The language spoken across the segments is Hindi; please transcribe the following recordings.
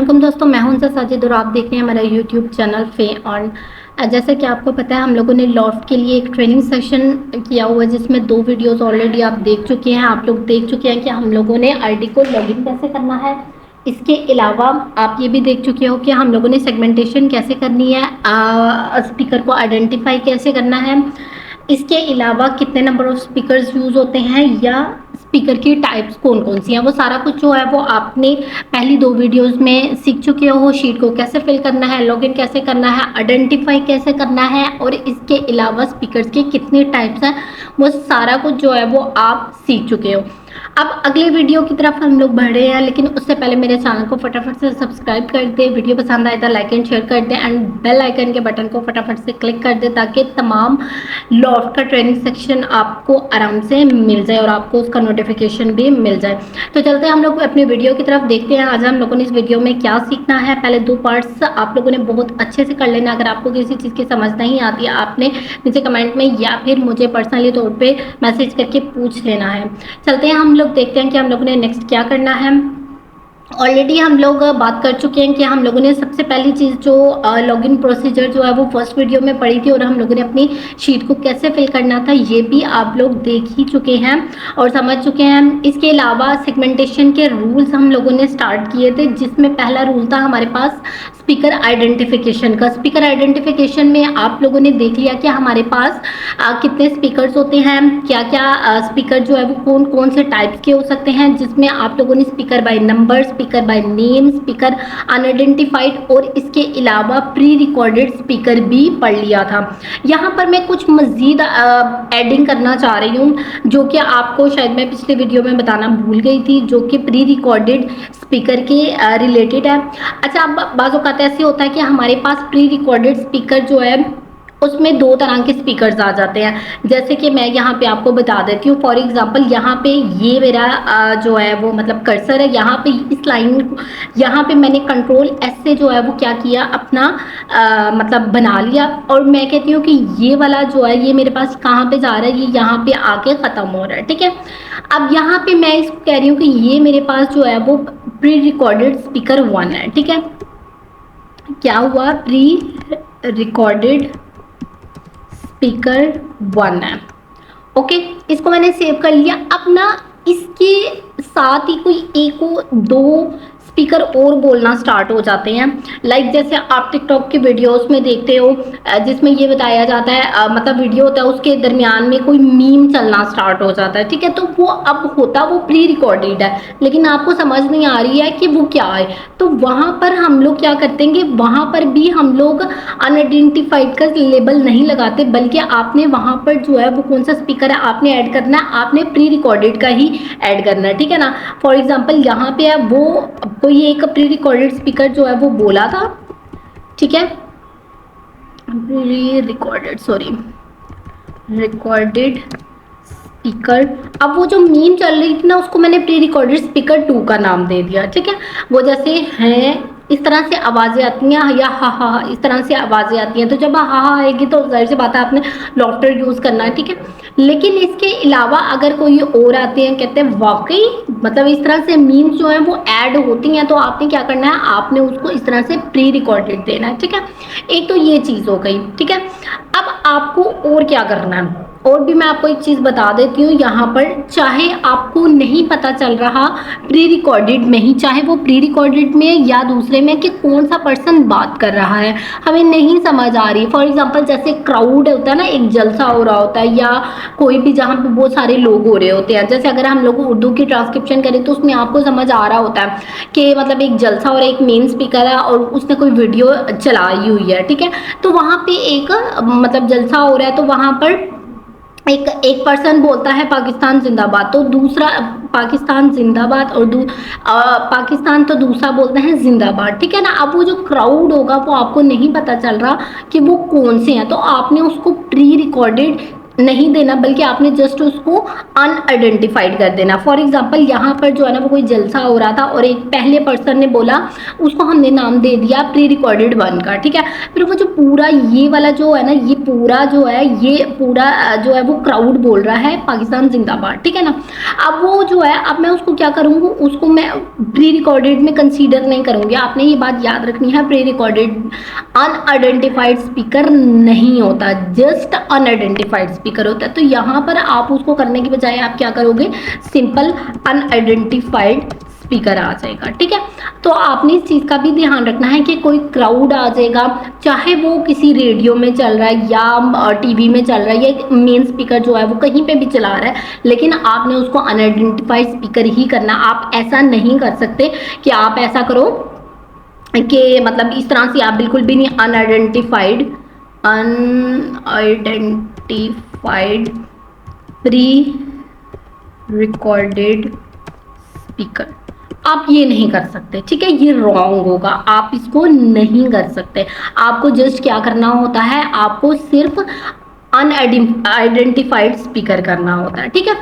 वालेकुम दोस्तों, मैं हूं उनसे साजिद और आप देख रहे हैं हमारा यूट्यूब चैनल फे ऑन। जैसा कि आपको पता है, हम लोगों ने लॉफ्ट के लिए एक ट्रेनिंग सेशन किया हुआ है जिसमें 2 वीडियोस ऑलरेडी आप देख चुके हैं। आप लोग देख चुके हैं कि हम लोगों ने आईडी को लॉगिन कैसे करना है। इसके अलावा आप ये भी देख चुके हो कि हम लोगों ने सेगमेंटेशन कैसे करनी है, स्पीकर को आइडेंटिफाई कैसे करना है। इसके अलावा कितने नंबर ऑफ स्पीकर्स यूज़ होते हैं या स्पीकर की टाइप्स कौन कौन सी हैं, वो सारा कुछ जो है वो आपने पहली 2 वीडियोस में सीख चुके हो। शीट को कैसे फिल करना है, लॉगिन कैसे करना है, आइडेंटिफाई कैसे करना है और इसके अलावा स्पीकर्स के कितने टाइप्स हैं, वो सारा कुछ जो है वो आप सीख चुके हो। अब अगले वीडियो की तरफ हम लोग बढ़ रहे हैं, लेकिन उससे पहले मेरे चैनल को फटाफट से सब्सक्राइब कर दे, वीडियो पसंद आए तो लाइक एंड शेयर कर दे एंड बेल आइकन के बटन को फटाफट से क्लिक कर दे ताकि तमाम लॉफ्ट का ट्रेनिंग सेक्शन आपको आराम से मिल जाए और आपको उसका नोटिफिकेशन भी मिल जाए। तो चलते हैं हम लोग अपने वीडियो की तरफ, देखते हैं आज हम लोगों ने इस वीडियो में क्या सीखना है। पहले 2 पार्ट्स आप लोगों ने बहुत अच्छे से कर लेना। अगर आपको किसी चीज़ की समझ नहीं आती है, आपने नीचे कमेंट में या फिर मुझे पर्सनली तौर पे मैसेज करके पूछ लेना है। चलते हैं हम लोग देखते हैं कि हम लोगों ने नेक्स्ट क्या करना है। ऑलरेडी हम लोग बात कर चुके हैं कि हम लोगों ने सबसे पहली चीज़ जो लॉगिन प्रोसीजर जो है वो फर्स्ट वीडियो में पढ़ी थी और हम लोगों ने अपनी शीट को कैसे फिल करना था ये भी आप लोग देख ही चुके हैं और समझ चुके हैं। इसके अलावा सेगमेंटेशन के रूल्स हम लोगों ने स्टार्ट किए थे, जिसमें पहला रूल था हमारे पास स्पीकर आइडेंटिफिकेशन का। स्पीकर आइडेंटिफिकेशन में आप लोगों ने देख लिया कि हमारे पास कितने स्पीकर्स होते हैं, क्या क्या स्पीकर जो है वो कौन कौन से टाइप्स के हो सकते हैं, जिसमें आप लोगों ने speaker by number, speaker by name, speaker unidentified और इसके अलावा प्री रिकॉर्डेड स्पीकर भी पढ़ लिया था। यहाँ पर मैं कुछ मज़ीद एडिंग करना चाह रही हूँ जो कि आपको शायद मैं पिछले वीडियो में बताना भूल गई थी, जो कि प्री रिकॉर्डेड स्पीकर के रिलेटेड है। अच्छा, अब बाज़ औक़ात ऐसे होता है कि हमारे पास प्री रिकॉर्डेड स्पीकर जो है उसमें 2 तरह के स्पीकर्स आ जाते हैं, जैसे कि मैं यहाँ पे आपको बता देती हूँ। फॉर एग्जांपल यहाँ पे ये मेरा जो है वो मतलब कर्सर है, यहाँ पे इस लाइन यहाँ पे मैंने कंट्रोल एस से जो है वो क्या किया, अपना मतलब बना लिया और मैं कहती हूँ कि ये वाला जो है ये मेरे पास कहाँ पे जा रहा है, ये यहाँ पे आके ख़त्म हो रहा है। ठीक है, अब यहाँ पे मैं इसको कह रही हूँ कि ये मेरे पास जो है वो प्री रिकॉर्डेड स्पीकर 1 है। ठीक है, क्या हुआ, प्री रिकॉर्डेड स्पीकर 1 है। ओके, इसको मैंने सेव कर लिया। अब ना इसके साथ ही कोई 1-2 स्पीकर और बोलना स्टार्ट हो जाते हैं। लाइक जैसे आप टिकटॉक की वीडियोस में देखते हो जिसमें ये बताया जाता है, मतलब वीडियो होता है उसके दरमियान में कोई मीम चलना स्टार्ट हो जाता है। ठीक है, तो वो अब होता वो प्री रिकॉर्डेड है, लेकिन आपको समझ नहीं आ रही है कि वो क्या है, तो वहाँ पर हम लोग क्या करते हैं, वहाँ पर भी हम लोग अनआइडेंटिफाइड का लेबल नहीं लगाते, बल्कि आपने वहाँ पर जो है वो कौन सा स्पीकर है आपने ऐड करना है, आपने प्री रिकॉर्डेड का ही ऐड करना है। ठीक है ना, फॉर एग्जाम्पल यहाँ पे है वो कोई एक प्री रिकॉर्डेड स्पीकर जो है वो बोला था। ठीक है, प्री रिकॉर्डेड रिकॉर्डेड स्पीकर। अब वो जो मीम चल रही थी ना उसको मैंने प्री रिकॉर्डेड स्पीकर 2 का नाम दे दिया। ठीक है, वो जैसे हैं इस तरह से आवाज़ें आती हैं या हा इस तरह से आवाज़ें आती हैं, तो जब हा आएगी तो जाहिर सी बात है आपने लॉफ्टर यूज़ करना है। ठीक है, लेकिन इसके अलावा अगर कोई और आते हैं कहते हैं वाकई मतलब इस तरह से मीम्स जो हैं वो ऐड होती हैं, तो आपने क्या करना है, आपने उसको इस तरह से प्री रिकॉर्डेड देना है। ठीक है, एक तो ये चीज़ हो गई। ठीक है, अब आपको और क्या करना है, और भी मैं आपको एक चीज़ बता देती हूँ। यहाँ पर चाहे आपको नहीं पता चल रहा प्री रिकॉर्डेड में ही, चाहे वो प्री रिकॉर्डेड में या दूसरे में कि कौन सा पर्सन बात कर रहा है, हमें नहीं समझ आ रही। फॉर एग्जांपल जैसे क्राउड होता है ना, एक जलसा हो रहा होता है या कोई भी जहाँ पे बहुत सारे लोग हो रहे होते हैं, जैसे अगर हम लोग उर्दू की ट्रांसक्रिप्शन करें तो उसमें आपको समझ आ रहा होता है कि मतलब एक जलसा और एक मेन स्पीकर है और उसने कोई वीडियो चलाई हुई है। ठीक है, तो वहाँ पे एक मतलब जलसा हो रहा है, तो वहाँ पर एक पर्सन बोलता है पाकिस्तान जिंदाबाद, तो दूसरा पाकिस्तान जिंदाबाद और पाकिस्तान तो दूसरा बोलते हैं जिंदाबाद। ठीक है ना, अब वो जो क्राउड होगा वो आपको नहीं पता चल रहा कि वो कौन से हैं, तो आपने उसको प्री रिकॉर्डेड नहीं देना, बल्कि आपने जस्ट उसको अनआइडेंटिफाइड कर देना। फॉर एग्जांपल यहाँ पर जो है ना वो कोई जलसा हो रहा था और एक पहले पर्सन ने बोला, उसको हमने नाम दे दिया प्री रिकॉर्डेड वन का, ठीक है। फिर वो जो पूरा ये वाला जो है ना, ये पूरा जो है, ये पूरा जो है वो क्राउड बोल रहा है पाकिस्तान जिंदाबाद, ठीक है ना। अब वो जो है, अब मैं उसको क्या करूँगी, उसको मैं प्री रिकॉर्डेड में कंसीडर नहीं करूँगी। आपने ये बात याद रखनी है, प्री रिकॉर्डेड अनआइडेंटिफाइड स्पीकर नहीं होता, जस्ट अनआइडेंटिफाइड स्पीकर होता है। तो यहाँ पर आप उसको करने की बजाय आप क्या करोगे, सिंपल अनआइडेंटिफाइड स्पीकर आ जाएगा, ठीक है। तो आपने इस चीज़ का भी ध्यान रखना है कि कोई क्राउड आ जाएगा, चाहे वो किसी रेडियो में चल रहा है या टीवी में चल रहा है या मेन स्पीकर जो है वो कहीं पे भी चला रहा है, लेकिन आपने उसको अनआइडेंटिफाइड स्पीकर ही करना। आप ऐसा नहीं कर सकते कि आप ऐसा करो कि मतलब इस तरह से आप बिल्कुल भी नहीं, अनआइडेंटिफाइड प्री रिकॉर्डेड स्पीकर, आप ये नहीं कर सकते, ठीक है। ये रॉन्ग होगा, आप इसको नहीं कर सकते। आपको जस्ट क्या करना होता है, आपको सिर्फ अनआइडेंटिफाइड स्पीकर करना होता है, ठीक है।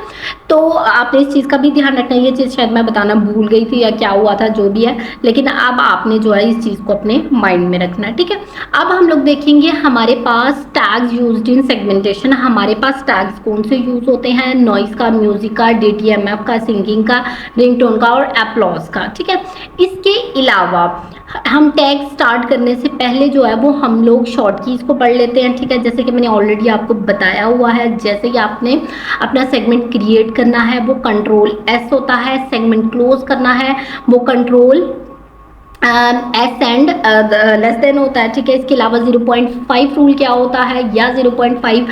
तो आपने इस चीज़ का भी ध्यान रखना है। ये चीज़ शायद मैं बताना भूल गई थी या क्या हुआ था, जो भी है, लेकिन अब आपने जो है इस चीज़ को अपने माइंड में रखना है, ठीक है। अब हम लोग देखेंगे हमारे पास टैग्स यूज्ड इन सेगमेंटेशन। हमारे पास टैग्स कौन से यूज होते हैं, नॉइस का, म्यूजिक का, DTMF का, सिंगिंग का, रिंगटोन का और एप्लॉज का, ठीक है। इसके अलावा हम टैग स्टार्ट करने से पहले जो है वो हम लोग शॉर्ट कीज को पढ़ लेते हैं, ठीक है। जैसे कि मैंने ऑलरेडी आपको बताया हुआ है, जैसे कि आपने अपना सेगमेंट क्रिएट करना है वो कंट्रोल S होता है, सेगमेंट क्लोज करना है वो control S and less than होता है, ठीक है। इसके अलावा 0.5 रूल क्या होता है या 0.5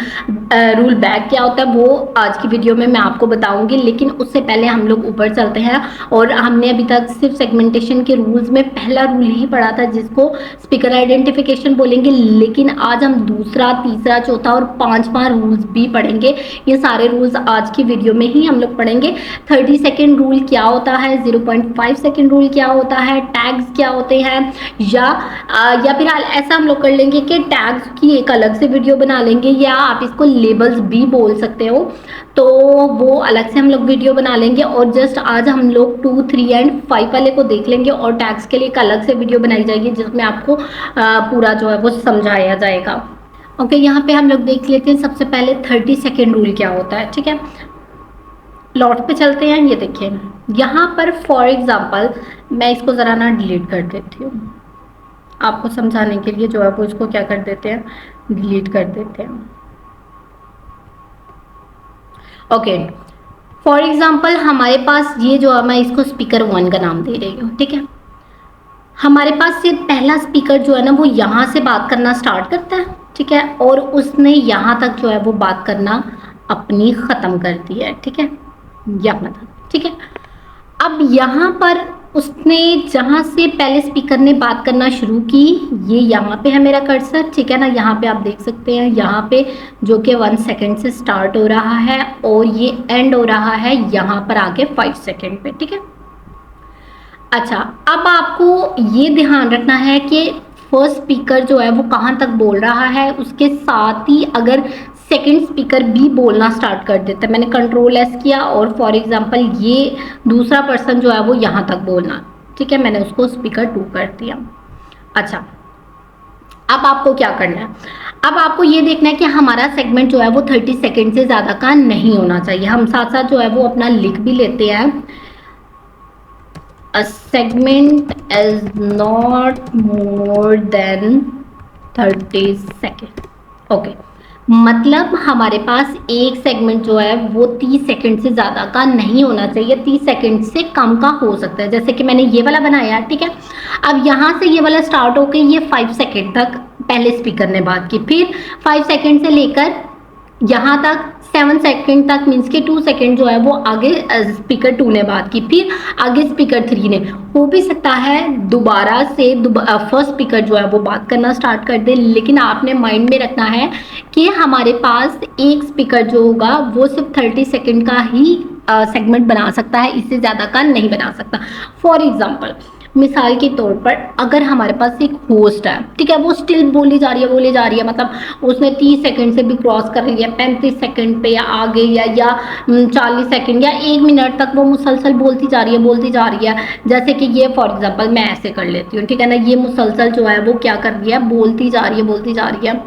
रूल बैक क्या होता है, वो आज की वीडियो में मैं आपको बताऊंगी। लेकिन उससे पहले हम लोग ऊपर चलते हैं, और हमने अभी तक सिर्फ सेगमेंटेशन के रूल्स में पहला रूल ही पढ़ा था जिसको स्पीकर आइडेंटिफिकेशन बोलेंगे, लेकिन आज हम दूसरा, तीसरा, चौथा और पांचवा रूल्स भी पढ़ेंगे। ये सारे रूल्स आज की वीडियो में ही हम लोग पढ़ेंगे। 30 सेकेंड रूल क्या होता है, 0.5 सेकेंड रूल क्या होता है, टैग्स क्या होते हैं, या फिलहाल ऐसा हम लोग कर लेंगे कि टैग्स की एक अलग से वीडियो बना लेंगे, या आप इसको लेबल्स भी बोल सकते हो, तो वो अलग से हम लोग वीडियो बना लेंगे। और जस्ट आज हम लोग 2, 3 एंड 5 वाले को देख लेंगे, और टैग्स के लिए एक अलग से वीडियो बनाई जाएगी जिसमें आपको पूरा जो है वो समझाया जाएगा। ओके, यहाँ पे हम लोग देख लेते हैं सबसे पहले 30 सेकेंड रूल क्या होता है, ठीक है। लॉट पे चलते हैं। ये देखिए यहाँ पर फॉर एग्जांपल मैं इसको ज़रा ना डिलीट कर देती हूँ, आपको समझाने के लिए जो है वो इसको क्या कर देते हैं, डिलीट कर देते हैं। ओके, फॉर एग्जांपल हमारे पास ये जो है, मैं इसको स्पीकर 1 का नाम दे रही हूँ, ठीक है। हमारे पास ये पहला स्पीकर जो है ना वो यहाँ से बात करना स्टार्ट करता है, ठीक है, और उसने यहाँ तक जो है वो बात करना अपनी ख़त्म कर दी है, ठीक है, यहाँ तक, ठीक है। अब यहाँ पर उसने जहाँ से पहले स्पीकर ने बात करना शुरू की, ये यहाँ पे है मेरा कर्सर, ठीक है ना। यहाँ पे आप देख सकते हैं, यहाँ पे जो कि 1 सेकेंड से स्टार्ट हो रहा है और ये एंड हो रहा है यहाँ पर आके 5 सेकेंड पे, ठीक है। अच्छा, अब आपको ये ध्यान रखना है कि फर्स्ट स्पीकर जो है वो कहाँ तक बोल रहा है, उसके साथ ही अगर सेकंड स्पीकर भी बोलना स्टार्ट कर देता है, मैंने कंट्रोल S किया और फॉर एग्जांपल ये दूसरा पर्सन जो है वो यहाँ तक बोलना, ठीक है, मैंने उसको स्पीकर 2 कर दिया। अच्छा, अब आपको क्या करना है, अब आपको ये देखना है कि हमारा सेगमेंट जो है वो 30 सेकेंड से ज़्यादा का नहीं होना चाहिए। हम साथ साथ जो है वो अपना लिख भी लेते हैं, a segment is not more than 30 second. Okay, मतलब हमारे पास एक सेगमेंट जो है वो 30 सेकंड से ज़्यादा का नहीं होना चाहिए, 30 सेकंड से कम का हो सकता है। जैसे कि मैंने ये वाला बनाया, ठीक है। अब यहाँ से ये वाला स्टार्ट होकर ये 5 सेकंड तक पहले स्पीकर ने बात की, फिर 5 सेकंड से लेकर यहाँ तक 7 सेकंड तक, मीन्स के 2 सेकंड जो है वो आगे स्पीकर 2 ने बात की, फिर आगे स्पीकर 3 ने। हो भी सकता है दोबारा से फर्स्ट स्पीकर जो है वो बात करना स्टार्ट कर दे, लेकिन आपने माइंड में रखना है कि हमारे पास एक स्पीकर जो होगा वो सिर्फ 30 सेकंड का ही सेगमेंट बना सकता है, इससे ज़्यादा का नहीं बना सकता। फॉर एग्जाम्पल मिसाल के तौर पर अगर हमारे पास एक होस्ट है, ठीक है, वो स्टिल बोली जा रही है, मतलब उसने 30 सेकंड से भी क्रॉस कर लिया, 35 सेकंड पे या आगे या 40 सेकंड या 1 मिनट तक वो मुसलसल बोलती जा रही है। जैसे कि ये फॉर एग्जांपल मैं ऐसे कर लेती हूँ, ठीक है ना, ये मुसलसल जो है वो क्या कर रही है, बोलती जा रही है,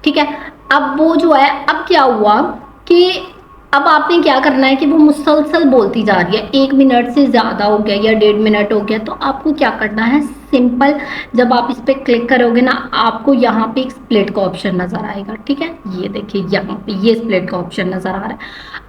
ठीक है। अब वो जो है, अब क्या हुआ कि अब आपने क्या करना है कि वो मुसलसल बोलती जा रही है, 1 मिनट से ज़्यादा हो गया या 1.5 मिनट हो गया, तो आपको क्या करना है, सिंपल जब आप इस पर क्लिक करोगे ना, आपको यहाँ पे एक स्प्लिट का ऑप्शन नज़र आएगा, ठीक है, ये देखिए यहाँ पे ये स्प्लिट का ऑप्शन नज़र आ रहा है।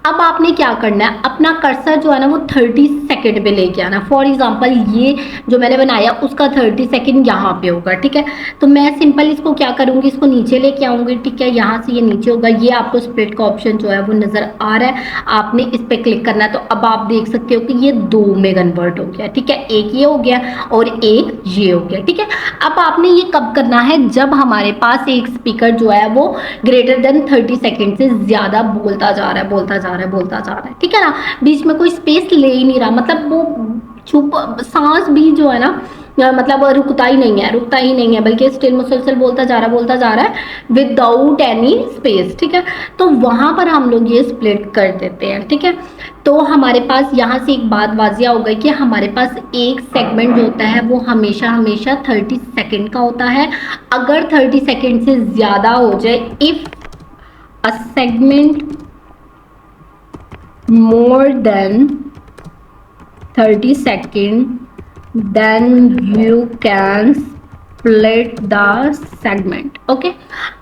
अब आपने क्या करना है, अपना कर्सर जो है ना वो 30 सेकंड पे लेके आना। फॉर एग्जांपल ये जो मैंने बनाया उसका 30 सेकंड यहाँ पे होगा, ठीक है। तो मैं सिंपल इसको क्या करूँगी, इसको नीचे लेके आऊँगी, ठीक है, यहाँ से ये नीचे होगा, ये आपको स्प्लिट का ऑप्शन जो है वो नज़र आ रहा है, आपने इस पर क्लिक करना है। तो अब आप देख सकते हो कि ये 2 में कन्वर्ट हो गया, ठीक है, एक ये हो गया और एक ये हो गया, ठीक है। अब आपने ये कब करना है, जब हमारे पास एक स्पीकर जो है वो ग्रेटर देन 30 सेकंड से ज़्यादा बोलता जा रहा है, ठीक है ना, बीच में कोई स्पेस ले ही नहीं रहा, मतलब वो चुप, सांस भी जो है ना मतलब रुकता ही नहीं है, बल्कि स्टिल मुसलसल बोलता जा रहा है विदाउट एनी स्पेस, ठीक है। तो वहां पर हम लोग ये स्प्लिट कर देते हैं, ठीक है। तो हमारे पास यहाँ से एक बात वाजिया हो गई कि हमारे पास एक सेगमेंट जो होता है वो हमेशा 30 सेकंड का होता है। अगर 30 सेकंड से ज़्यादा हो जाए, if a segment more than 30 seconds, then you can split the segment. Okay,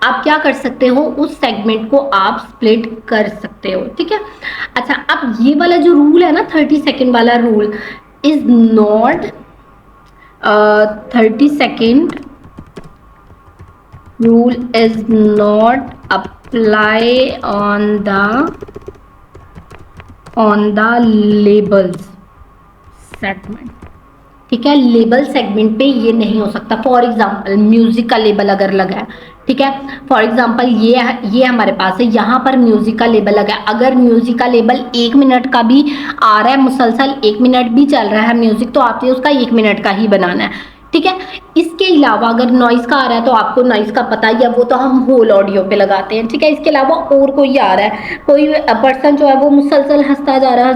आप क्या कर सकते हो, उस सेगमेंट को आप स्प्लिट कर सकते हो, ठीक है। अच्छा, अब ये वाला जो रूल है ना 30 सेकेंड वाला rule is not 30 second rule is not apply on the labels segment, ठीक है। लेबल सेगमेंट पे ये नहीं हो सकता। फॉर एग्जांपल म्यूजिक का लेबल अगर लगा है, ठीक है, फॉर एग्जांपल ये हमारे पास है, यहाँ पर म्यूजिक का लेबल लगा है। अगर म्यूजिक का लेबल 1 मिनट का भी आ रहा है, मुसलसल 1 मिनट भी चल रहा है म्यूजिक, तो आपने उसका 1 मिनट का ही बनाना है, ठीक है। इसके अलावा अगर नॉइस का आ रहा है तो आपको नॉइस का पता ही है, वो तो हम होल ऑडियो पे लगाते हैं, ठीक है। इसके अलावा और कोई आ रहा है, कोई पर्सन जो है वो मुसलसल हंसता जा रहा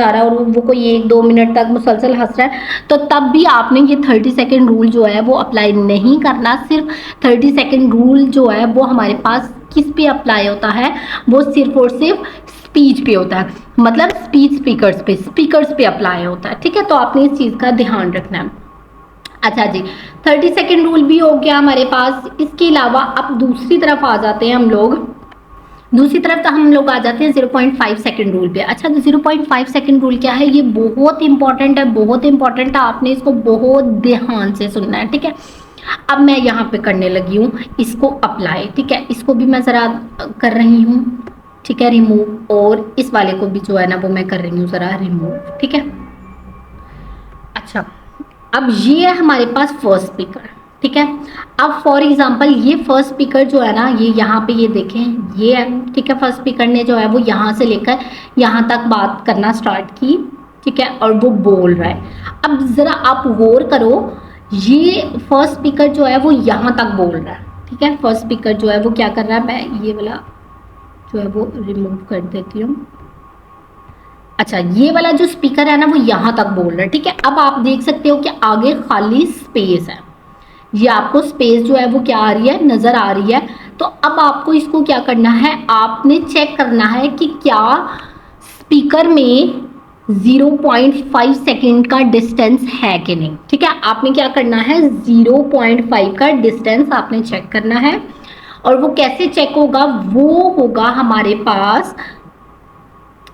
है और वो कोई 1-2 मिनट तक मुसलसल हंस रहा है, तो तब भी आपने ये 30 सेकेंड रूल जो है वो अप्लाई नहीं करना। सिर्फ 30 सेकेंड रूल जो है वो हमारे पास किस पे अप्लाई होता है, वो सिर्फ और सिर्फ स्पीच पे होता है, मतलब स्पीकर्स पे अप्लाई होता है, ठीक है। तो आपने इस चीज़ का ध्यान रखना है। अच्छा जी, 30 सेकेंड रूल भी हो गया हमारे पास। इसके अलावा अब दूसरी तरफ आ जाते हैं हम लोग आ जाते हैं 0.5 सेकेंड रूल पे। अच्छा, तो 0.5 सेकेंड रूल क्या है, ये बहुत इंपॉर्टेंट है, आपने इसको बहुत ध्यान से सुनना है, ठीक है। अब मैं यहाँ पे करने लगी हूँ इसको अप्लाई, ठीक है। इसको भी मैं ज़रा कर रही हूँ, ठीक है, रिमूव, और इस वाले को भी जो है ना वो मैं कर रही हूँ ज़रा रिमूव, ठीक है। अच्छा, अब ये है हमारे पास फर्स्ट स्पीकर, ठीक है। अब फॉर एग्जांपल ये फर्स्ट स्पीकर जो है ना, ये यहाँ पे ये देखें, ये है, ठीक है। फर्स्ट स्पीकर ने जो है वो यहाँ से लेकर यहाँ तक बात करना स्टार्ट की, ठीक है, और वो बोल रहा है। अब ज़रा आप गौर करो, ये फर्स्ट स्पीकर जो है वो यहाँ तक बोल रहा है, ठीक है। फर्स्ट स्पीकर जो है वो क्या कर रहा है, मैं ये वाला जो है वो रिमूव कर देती हूँ। अच्छा, ये वाला जो स्पीकर है ना वो यहाँ तक बोल रहा है, ठीक है। अब आप देख सकते हो कि आगे खाली स्पेस है, ये आपको स्पेस जो है वो क्या आ रही है, नज़र आ रही है। तो अब आपको इसको क्या करना है, आपने चेक करना है कि क्या स्पीकर में 0.5 सेकेंड का डिस्टेंस है कि नहीं, ठीक है। आपने क्या करना है, 0.5 का डिस्टेंस आपने चेक करना है। और वो कैसे चेक होगा, वो होगा हमारे पास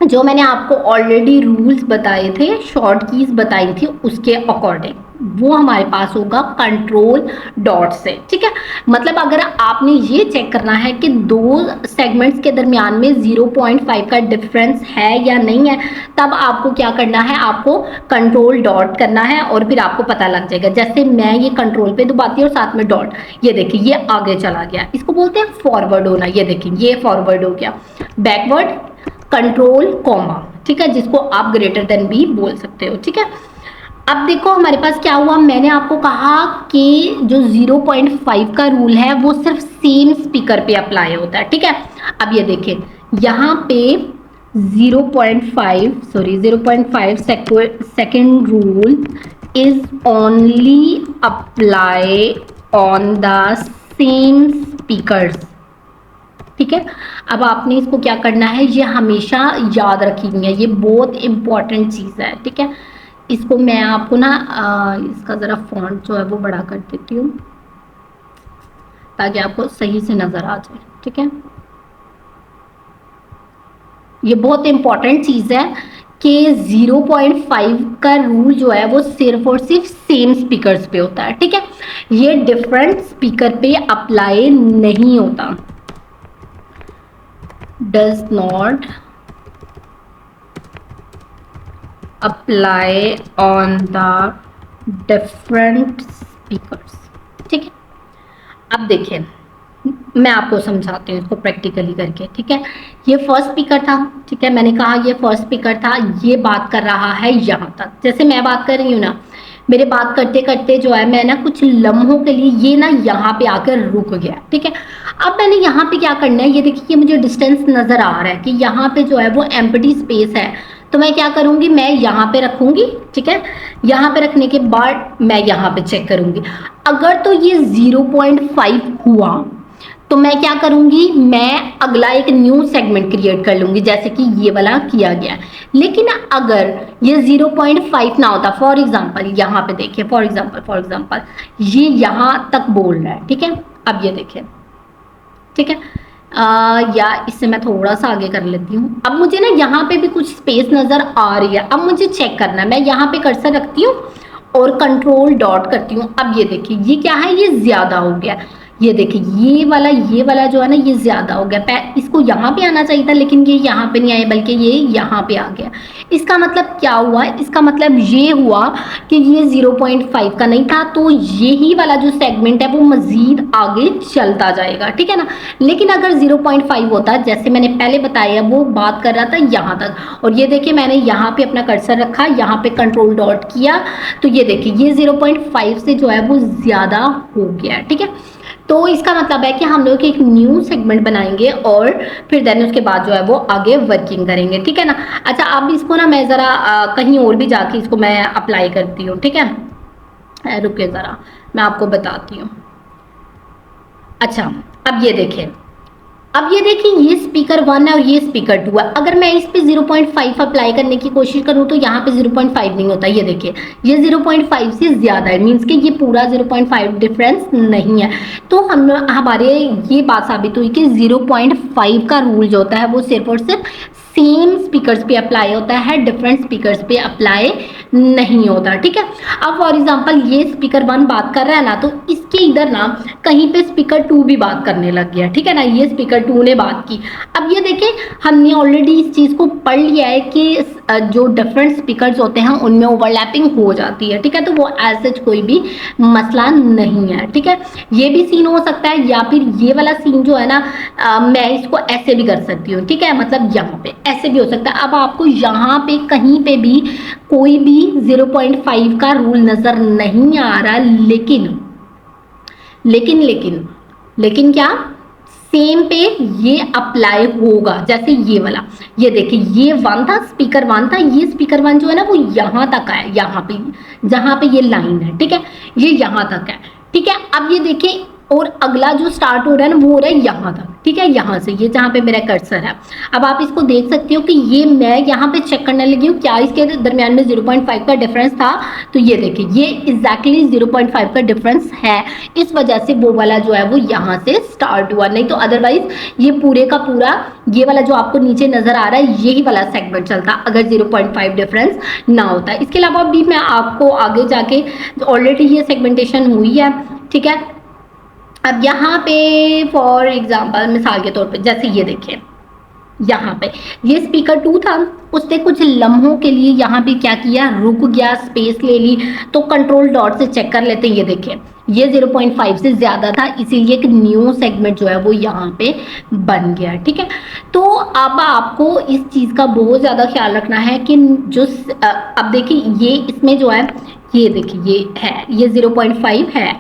जो मैंने आपको ऑलरेडी रूल्स बताए थे, शॉर्ट कीज बताई थी, उसके अकॉर्डिंग वो हमारे पास होगा कंट्रोल डॉट से, ठीक है। मतलब अगर आपने ये चेक करना है कि दो सेगमेंट्स के दरमियान में 0.5 का डिफरेंस है या नहीं है, तब आपको क्या करना है, आपको कंट्रोल डॉट करना है और फिर आपको पता लग जाएगा। जैसे मैं ये कंट्रोल पे दबाती हूँ और साथ में डॉट, ये देखिए ये आगे चला गया, इसको बोलते हैं फॉरवर्ड होना। ये देखिए ये फॉरवर्ड हो गया, बैकवर्ड कंट्रोल कॉमा, ठीक है, जिसको आप ग्रेटर देन भी बोल सकते हो, ठीक है। अब देखो हमारे पास क्या हुआ, मैंने आपको कहा कि जो 0.5 का रूल है वो सिर्फ सेम स्पीकर पे अप्लाई होता है, ठीक है। अब ये देखिए यहाँ पे 0.5 second rule is only apply on the same speakers, ठीक है। अब आपने इसको क्या करना है, ये हमेशा याद रखनी है, ये बहुत इंपॉर्टेंट चीज़ है, ठीक है। इसको मैं आपको ना इसका ज़रा फॉन्ट जो है वो बड़ा कर देती हूँ ताकि आपको सही से नज़र आ जाए, ठीक है। ये बहुत इंपॉर्टेंट चीज़ है कि 0.5 का रूल जो है वो सिर्फ और सिर्फ सेम स्पीकर्स पे होता है, ठीक है। ये डिफरेंट स्पीकर पे अप्लाई नहीं होता, does not apply on the different speakers, ठीक है। अब देखिए मैं आपको समझाती हूँ इसको प्रैक्टिकली करके, ठीक है। ये फर्स्ट स्पीकर था, ठीक है, मैंने कहा ये फर्स्ट स्पीकर था, ये बात कर रहा है यहाँ तक, जैसे मैं बात कर रही हूँ ना, मेरे बात करते करते जो है मैं ना कुछ लम्हों के लिए ये ना यहाँ पे आकर रुक गया, ठीक है। अब मैंने यहाँ पे क्या करना है, ये देखिए ये मुझे डिस्टेंस नजर आ रहा है कि यहाँ पे जो है वो एम्प्टी स्पेस है, तो मैं क्या करूंगी, मैं यहाँ पे रखूंगी, ठीक है। यहाँ पे रखने के बाद मैं यहाँ पे चेक करूंगी, अगर तो ये 0.5 हुआ तो मैं क्या करूंगी, मैं अगला एक न्यू सेगमेंट क्रिएट कर लूंगी जैसे कि ये वाला किया गया। लेकिन अगर ये 0.5 ना होता, फॉर एग्जांपल यहाँ पे देखिए, फॉर एग्जांपल ये यहाँ तक बोल रहा है, ठीक है। अब ये देखिए, ठीक है, या इससे मैं थोड़ा सा आगे कर लेती हूँ। अब मुझे ना यहाँ पे भी कुछ स्पेस नजर आ रही है, अब मुझे चेक करना है, मैं यहाँ पे कर्सर रखती हूँ और कंट्रोल डॉट करती हूँ। अब ये देखिए ये क्या है, ये ज्यादा हो गया, ये देखिए ये वाला जो है ना ये ज्यादा हो गया, इसको यहाँ पे आना चाहिए था लेकिन ये यहाँ पे नहीं आया बल्कि ये यहाँ पे आ गया। इसका मतलब क्या हुआ, इसका मतलब ये हुआ कि ये 0.5 का नहीं था, तो यही वाला जो सेगमेंट है वो मजीद आगे चलता जाएगा, ठीक है ना। लेकिन अगर 0.5 होता, जैसे मैंने पहले बताया, वो बात कर रहा था यहाँ तक, और ये देखिए मैंने यहाँ पे अपना कर्सर रखा, यहाँ पे कंट्रोल डॉट किया, तो ये देखिए ये 0.5 से जो है वो ज्यादा हो गया, ठीक है। तो इसका मतलब है कि हम लोग एक न्यू सेगमेंट बनाएंगे और फिर देन उसके बाद जो है वो आगे वर्किंग करेंगे, ठीक है ना। अच्छा अब इसको ना मैं ज़रा कहीं और भी जाके इसको मैं अप्लाई करती हूँ, ठीक है। रुकिए ज़रा मैं आपको बताती हूँ। अच्छा अब ये देखिए, अब ये देखिए ये स्पीकर 1 है और ये स्पीकर 2 है, अगर मैं इस पे 0.5 अप्लाई करने की कोशिश करूं तो यहाँ पे 0.5 नहीं होता, ये देखिए ये 0.5 से ज्यादा है, मींस कि ये पूरा 0.5 डिफरेंस नहीं है। तो हम हमारे ये बात साबित हुई कि 0.5 का रूल जो होता है वो सिर्फ और सिर्फ सेम स्पीकर्स पे अप्लाई होता है, डिफरेंट स्पीकर्स पे अप्लाई नहीं होता, ठीक है। अब फॉर एग्जांपल ये स्पीकर 1 बात कर रहा है ना, तो इसके इधर ना कहीं पे स्पीकर 2 भी बात करने लग गया, ठीक है ना, ये स्पीकर 2 ने बात की। अब ये देखें हमने ऑलरेडी इस चीज़ को पढ़ लिया है कि जो डिफरेंट स्पीकर्स होते हैं उनमें ओवरलैपिंग हो जाती है, ठीक है, तो वो एज सच कोई भी मसला नहीं है, ठीक है। ये भी सीन हो सकता है या फिर ये वाला सीन जो है ना मैं इसको ऐसे भी कर सकती हूँ, ठीक है, मतलब यहाँ पे ऐसे भी हो सकता है। अब आपको यहाँ पे कहीं पे भी कोई भी 0.5 का रूल नजर नहीं आ रहा, लेकिन लेकिन लेकिन लेकिन क्या सेम पे ये अप्लाई होगा, जैसे ये वाला, ये देखिए ये 1 था, स्पीकर 1 था, ये स्पीकर 1 जो है ना वो यहाँ तक है, यहाँ पे जहाँ पे ये लाइन है, ठीक है, ये यहाँ तक है, ठीक है। अब ये देखिए और अगला जो स्टार्ट हो रहा है ना वो हो रहा है यहाँ तक, ठीक है, यहाँ से ये जहाँ पे मेरा कर्सर है। अब आप इसको देख सकते हो कि ये मैं यहाँ पे चेक करने लगी हूँ क्या इसके दरमियान में 0.5 का डिफरेंस था, तो ये देखिए ये एग्जैक्टली 0.5 का डिफरेंस है, इस वजह से वो वाला जो है वो यहाँ से स्टार्ट हुआ, नहीं तो अदरवाइज ये पूरे का पूरा ये वाला जो आपको नीचे नजर आ रहा है यही वाला सेगमेंट चलता अगर 0.5 डिफरेंस ना होता। इसके अलावा भी मैं आपको आगे जाके ऑलरेडी ये सेगमेंटेशन हुई है, ठीक है। अब यहाँ पे फॉर एग्जाम्पल मिसाल के तौर पे जैसे ये देखिए यहाँ पे ये स्पीकर 2 था, उसने कुछ लम्हों के लिए यहाँ पे क्या किया, रुक गया, स्पेस ले ली। तो कंट्रोल डॉट से चेक कर लेते हैं, ये देखिए ये 0.5 से ज्यादा था, इसीलिए एक न्यू सेगमेंट जो है वो यहाँ पे बन गया। ठीक है, तो अब आपको इस चीज का बहुत ज्यादा ख्याल रखना है कि जो अब देखिए ये इसमें जो है, ये देखिए ये है, ये 0.5 है।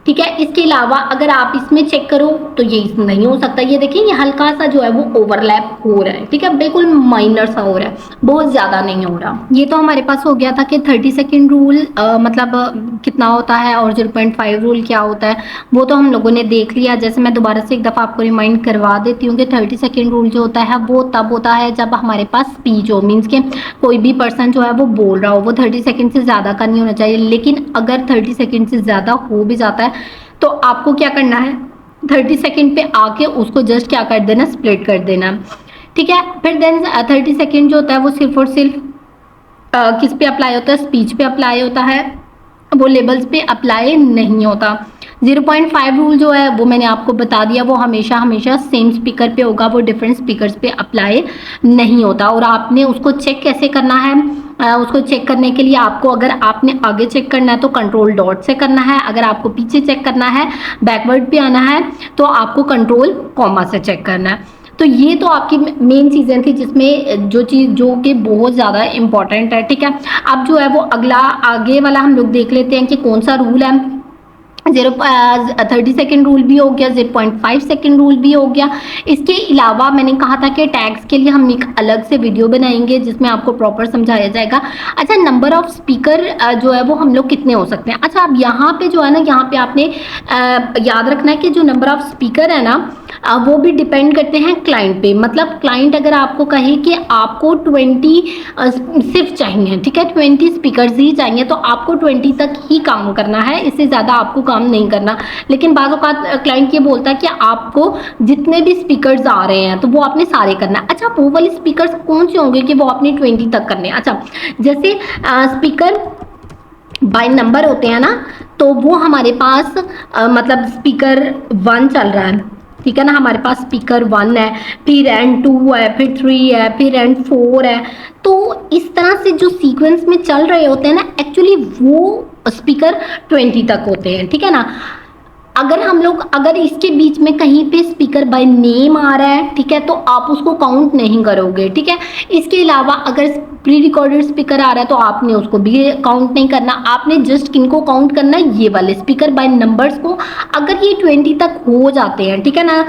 ठीक है, इसके अलावा अगर आप इसमें चेक करो तो ये नहीं हो सकता। ये देखिए ये हल्का सा जो है वो ओवरलैप हो रहा है। ठीक है, बिल्कुल माइनर सा हो रहा है, बहुत ज्यादा नहीं हो रहा। ये तो हमारे पास हो गया था कि 30 सेकेंड रूल मतलब कितना होता है और 0.5 रूल क्या होता है, वो तो हम लोगों ने देख लिया। जैसे मैं दोबारा से एक दफ़ा आपको रिमाइंड करवा देती हूँ कि 30 सेकेंड रूल जो होता है वो तब होता है जब हमारे पास स्पीच हो, मीन्स के कोई भी पर्सन जो है वो बोल रहा हो, वो 30 सेकेंड से ज़्यादा का नहीं होना चाहिए। लेकिन अगर 30 सेकेंड से ज़्यादा हो भी जाता है तो आपको क्या करना है, 30 सेकेंड पे आके उसको जस्ट क्या कर देना, स्प्लिट कर देना। ठीक है, फिर देन 30 सेकेंड जो होता है वो सिर्फ और सिर्फ किस पे अप्लाई होता है, स्पीच पे अप्लाई होता है, वो लेबल्स पे अप्लाई नहीं होता। 0.5 रूल जो है वो मैंने आपको बता दिया, वो हमेशा हमेशा सेम स्पीकर पे होगा, वो डिफरेंट स्पीकर्स पे अप्लाई नहीं होता। और आपने उसको चेक कैसे करना है, उसको चेक करने के लिए आपको, अगर आपने आगे चेक करना है तो कंट्रोल डॉट से करना है, अगर आपको पीछे चेक करना है, बैकवर्ड पे आना है, तो आपको कंट्रोल कॉमा से चेक करना है। तो ये तो आपकी मेन चीज़ें थी जिसमें जो चीज़ जो कि बहुत ज़्यादा इंपॉर्टेंट है। ठीक है, अब जो है वो अगला आगे वाला हम लोग देख लेते हैं कि कौन सा रूल है। 30 सेकेंड रूल भी हो गया, 0.5 सेकेंड रूल भी हो गया। इसके अलावा मैंने कहा था कि टैग्स के लिए हम एक अलग से वीडियो बनाएंगे जिसमें आपको प्रॉपर समझाया जाएगा। अच्छा, नंबर ऑफ स्पीकर जो है वो हम लोग कितने हो सकते हैं। अच्छा, अब यहाँ पे जो है ना, यहाँ पे आपने याद रखना है कि जो नंबर ऑफ स्पीकर है ना वो भी डिपेंड करते हैं क्लाइंट पे। मतलब क्लाइंट अगर आपको कहे कि आपको 20 सिर्फ चाहिए, ठीक है, 20 स्पीकर्स ही चाहिए, तो आपको 20 तक ही काम करना है, इससे ज़्यादा आपको काम नहीं करना। लेकिन बाज़ औक़ात क्लाइंट ये बोलता है कि आपको जितने भी स्पीकर्स आ रहे हैं तो वो आपने सारे करना है। अच्छा, वो वाले स्पीकर्स कौन से होंगे कि वो आपने 20 तक करने हैं। अच्छा, जैसे स्पीकर बाय नंबर होते हैं ना, तो वो हमारे पास मतलब स्पीकर 1 चल रहा है, ठीक है ना, हमारे पास स्पीकर 1 है, फिर एंड 2 है, फिर 3 है, फिर एंड 4 है। तो इस तरह से जो सीक्वेंस में चल रहे होते हैं ना, एक्चुअली वो स्पीकर 20 तक होते हैं। ठीक है ना, अगर इसके बीच में कहीं पे स्पीकर बाय नेम आ रहा है, ठीक है, तो आप उसको काउंट नहीं करोगे। ठीक है, इसके अलावा अगर प्री रिकॉर्डेड स्पीकर आ रहा है तो आपने उसको भी काउंट नहीं करना, आपने जस्ट किनको काउंट करना है, ये वाले स्पीकर बाय नंबर्स को। अगर ये 20 तक हो जाते हैं, ठीक है ना,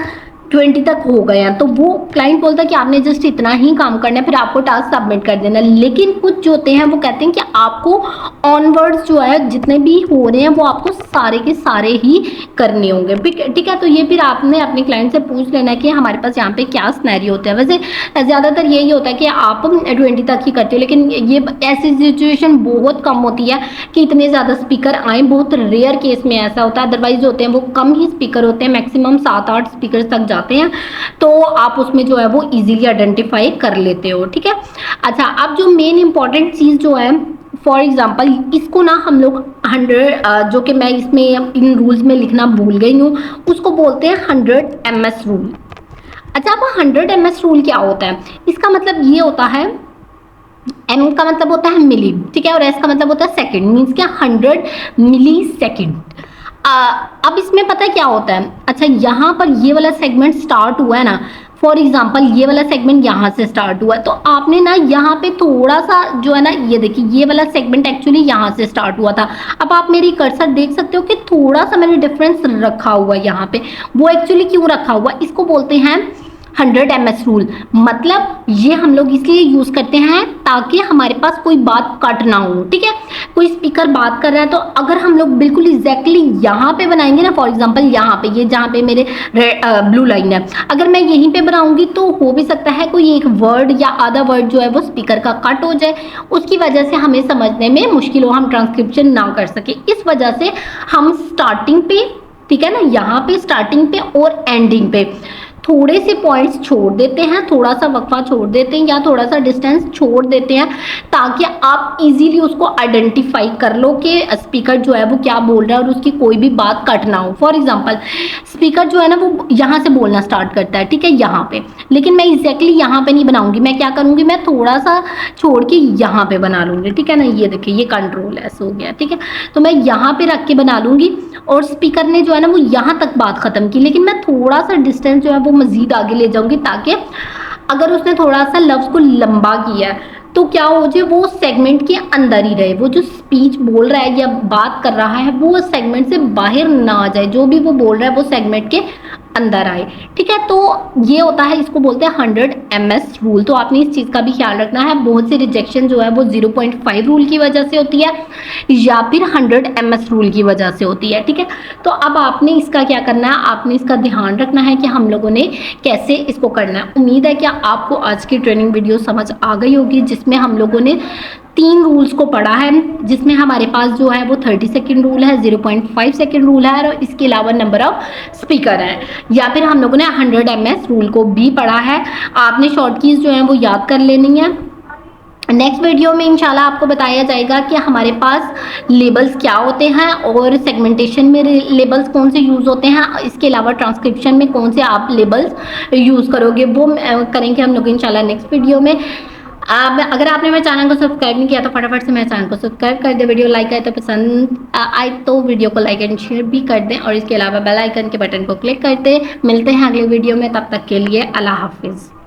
20 तक हो गए हैं, तो वो क्लाइंट बोलता है कि आपने जस्ट इतना ही काम करना है, फिर आपको टास्क सबमिट कर देना। लेकिन कुछ जो होते हैं वो कहते हैं कि आपको ऑनवर्ड्स जो है जितने भी हो रहे हैं वो आपको सारे के सारे ही करने होंगे। ठीक है, तो ये फिर आपने अपने क्लाइंट से पूछ लेना है कि हमारे पास यहाँ पे क्या सिनेरियो होता है। वैसे ज़्यादातर यही होता है कि आप 20 तक ही करते हो, लेकिन ये ऐसी सिचुएशन बहुत कम होती है कि इतने ज़्यादा स्पीकर आए, बहुत रेयर केस में ऐसा होता है। अदरवाइज होते हैं वो कम ही स्पीकर होते हैं, मैक्सिमम 7-8 स्पीकर तक जाते हैं, तो आप उसमें जो है वो इजीली आइडेंटिफाई कर लेते हो। ठीक है, अच्छा, अब जो मेन इंपॉर्टेंट चीज़ जो है, फॉर एग्जाम्पल इसको ना हम लोग 100 जो कि मैं इसमें इन रूल्स में लिखना भूल गई हूँ, उसको बोलते हैं 100 ms रूल। अच्छा, अब 100 ms रूल क्या होता है, इसका मतलब ये होता है, m का मतलब होता है मिली, ठीक है, और s का मतलब होता है सेकंड, मीन्स क्या 100 मिली सेकेंड। अब इसमें पता है क्या होता है। अच्छा, यहाँ पर ये वाला सेगमेंट स्टार्ट हुआ है ना, फॉर एग्जाम्पल ये वाला सेगमेंट यहाँ से स्टार्ट हुआ है, तो आपने ना यहाँ पे थोड़ा सा जो है ना, ये देखिए ये वाला सेगमेंट एक्चुअली यहाँ से स्टार्ट हुआ था। अब आप मेरी कर्सर देख सकते हो कि थोड़ा सा मैंने डिफरेंस रखा हुआ है यहाँ पे, वो एक्चुअली क्यों रखा हुआ, इसको बोलते हैं 100 ms रूल। मतलब ये हम लोग इसलिए यूज करते हैं ताकि हमारे पास कोई बात कट ना हो। ठीक है, कोई स्पीकर बात कर रहा है तो अगर हम लोग बिल्कुल एग्जैक्टली यहाँ पे बनाएंगे ना, फॉर एग्जांपल यहाँ पे, ये जहाँ पे मेरे ब्लू लाइन है, अगर मैं यहीं पे बनाऊंगी तो हो भी सकता है कोई एक वर्ड या आधा वर्ड जो है वो स्पीकर का कट हो जाए, उसकी वजह से हमें समझने में मुश्किल हो, हम ट्रांसक्रिप्शन ना कर सके। इस वजह से हम स्टार्टिंग पे, ठीक है ना, यहाँ पे स्टार्टिंग पे और एंडिंग पे थोड़े से पॉइंट्स छोड़ देते हैं, थोड़ा सा वक्फा छोड़ देते हैं या थोड़ा सा डिस्टेंस छोड़ देते हैं, ताकि आप इजीली उसको आइडेंटिफाई कर लो कि स्पीकर जो है वो क्या बोल रहा है और उसकी कोई भी बात कट ना हो। फॉर एग्जांपल स्पीकर जो है ना वो यहाँ से बोलना स्टार्ट करता है, ठीक है, यहाँ पे, लेकिन मैं एग्जैक्टली यहाँ पे नहीं बनाऊंगी, मैं क्या करूंगी, मैं थोड़ा सा छोड़ के यहाँ पे बना लूंगी, ठीक है ना। ये देखिए ये कंट्रोल ऐसे हो गया, ठीक है, तो मैं यहाँ पे रख के बना लूंगी और स्पीकर ने जो है ना वो यहाँ तक बात खत्म की, लेकिन मैं थोड़ा सा डिस्टेंस जो है वो मजीद आगे ले जाऊंगी, ताकि अगर उसने थोड़ा सा लफ्ज को लंबा किया है तो क्या हो जाए, वो सेगमेंट के अंदर ही रहे, वो जो स्पीच बोल रहा है या बात कर रहा है वो सेगमेंट से बाहर ना आ जाए, जो भी वो बोल रहा है वो सेगमेंट के अंदर आए, ठीक है। तो ये होता है, इसको बोलते हैं 100 ms रूल। तो आपने इस चीज़ का भी ख्याल रखना है। बहुत सी रिजेक्शन जो है वो 0.5 रूल की वजह से होती है या फिर 100 ms रूल की वजह से होती है, ठीक है। तो अब आपने इसका क्या करना है, आपने इसका ध्यान रखना है कि हम लोगों ने कैसे इसको करना है। उम्मीद है कि आपको आज की ट्रेनिंग वीडियो समझ आ गई होगी, जिसमें हम लोगों ने 3 रूल्स को पढ़ा है, जिसमें हमारे पास जो है वो 30 सेकेंड रूल है, 0.5 सेकेंड रूल है और इसके अलावा नंबर ऑफ स्पीकर है, या फिर हम लोगों ने 100 ms रूल को भी पढ़ा है। आपने शॉर्ट कीज जो है वो याद कर लेनी है। नेक्स्ट वीडियो में इंशाल्लाह आपको बताया जाएगा कि हमारे पास लेबल्स क्या होते हैं और सेगमेंटेशन में लेबल्स कौन से यूज़ होते हैं, इसके अलावा ट्रांसक्रिप्शन में कौन से आप लेबल्स यूज़ करोगे, वो करेंगे हम लोग इंशाल्लाह नेक्स्ट वीडियो में। अगर आपने मेरे चैनल को सब्सक्राइब नहीं किया तो फटाफट से मेरे चैनल को सब्सक्राइब कर दे, वीडियो लाइक आए तो पसंद आए तो वीडियो को लाइक एंड शेयर भी कर दें और इसके अलावा बेल आइकन के बटन को क्लिक कर दें। मिलते हैं अगले वीडियो में, तब तक के लिए अल्लाह हाफिज़।